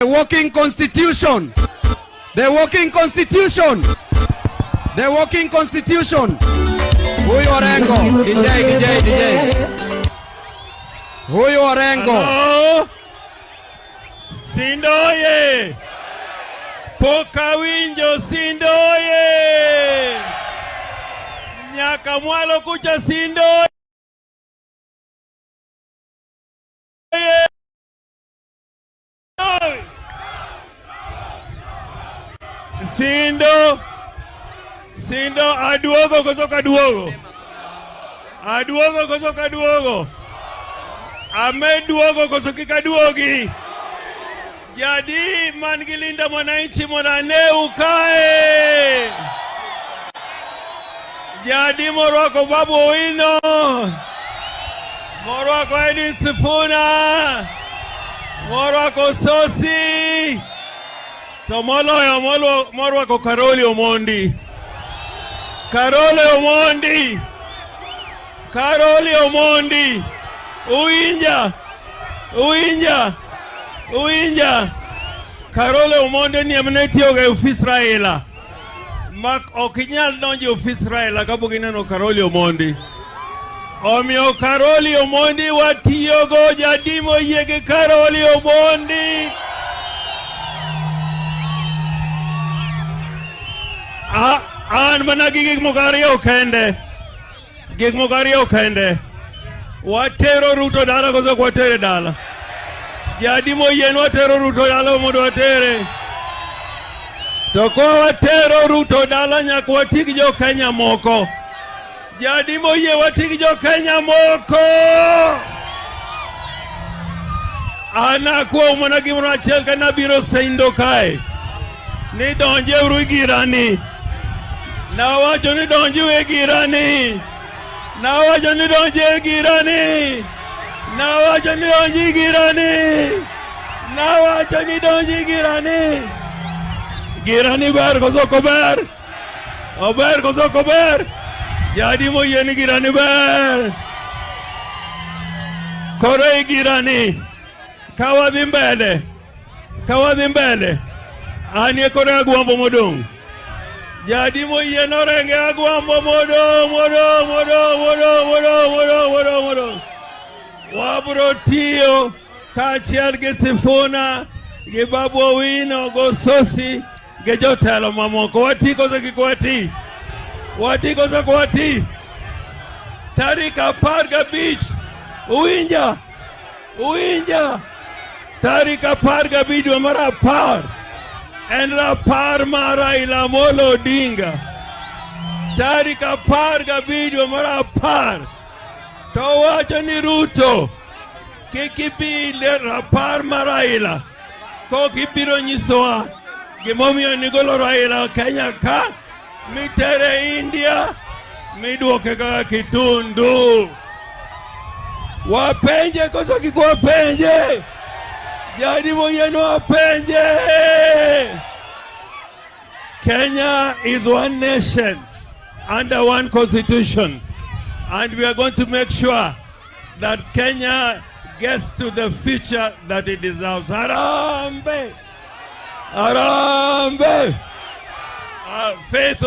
The working constitution. The working constitution. The working constitution. Huyu Orengo. DJ. Huyu Orengo. Hello? Sindo ye. Poka winjo Sindo ye. Nyaka mwalo kucha Sindo ye. Sindo aduogo kutoka duogo. Aduogo kutoka duogo. Ameduogo kutoka duogi. Jadi mangi Linda Mwananchi monane ukae. Jadi moroko babu wino. Moroko Edin Sifuna. Moroko Sosi. Tomolo ya moroko Karoli Omondi. Karoli Omondi. Uinja. Karoli Omondi ni amneti oga Israela. Mak okinyal donji Israela kabuginano Karoli Omondi. Omio Karoli Omondi watiyogo jadimo yege Karoli Omondi. An managi gig mogario kende. Watero Ruto dala kozo kwatere dala. Jadimo yen watero Ruto dala modo watere. Toko watero Ruto dala nyak watiki jo Kenya moko. Jadimo ye watiki jo Kenya moko. Ana kuwa managi mrachel kana biro Sindo kai. Ni donje urugirani. Na wacho ni donje wegirani. Na wacho ni donje girani. Na wacho ni donje girani. Na wacho ni donje girani. Girani ber koso ber. Ober koso ber. Jadi mo yeni girani ber. Kore girani. Kawadhi mbele. Anie kore agwambo modong. Jadi mo yeno renge agwambo modong. Wabro tiyo kachiel ge Sifuna ge babu wino go Sosi ge jotelo mamoko. Wati koso kikwati. Tarika parga beach. Uinja. Tarika parga beach wamara par. En rapar mara ila molo dinga. Tarika parga video mara par. Tawacho ni Ruto. Kikibi le rapar mara ila. Ko kibiro nyisoa. Gimomio nigolo raila Kenya ka. Mitere India. Midwoke kaka kitundu. Wapenje koso kikuwa penje. Jadi moyeno wapenje. Kenya is one nation under one constitution, and we are going to make sure that Kenya gets to the future that it deserves. Harambe! Faith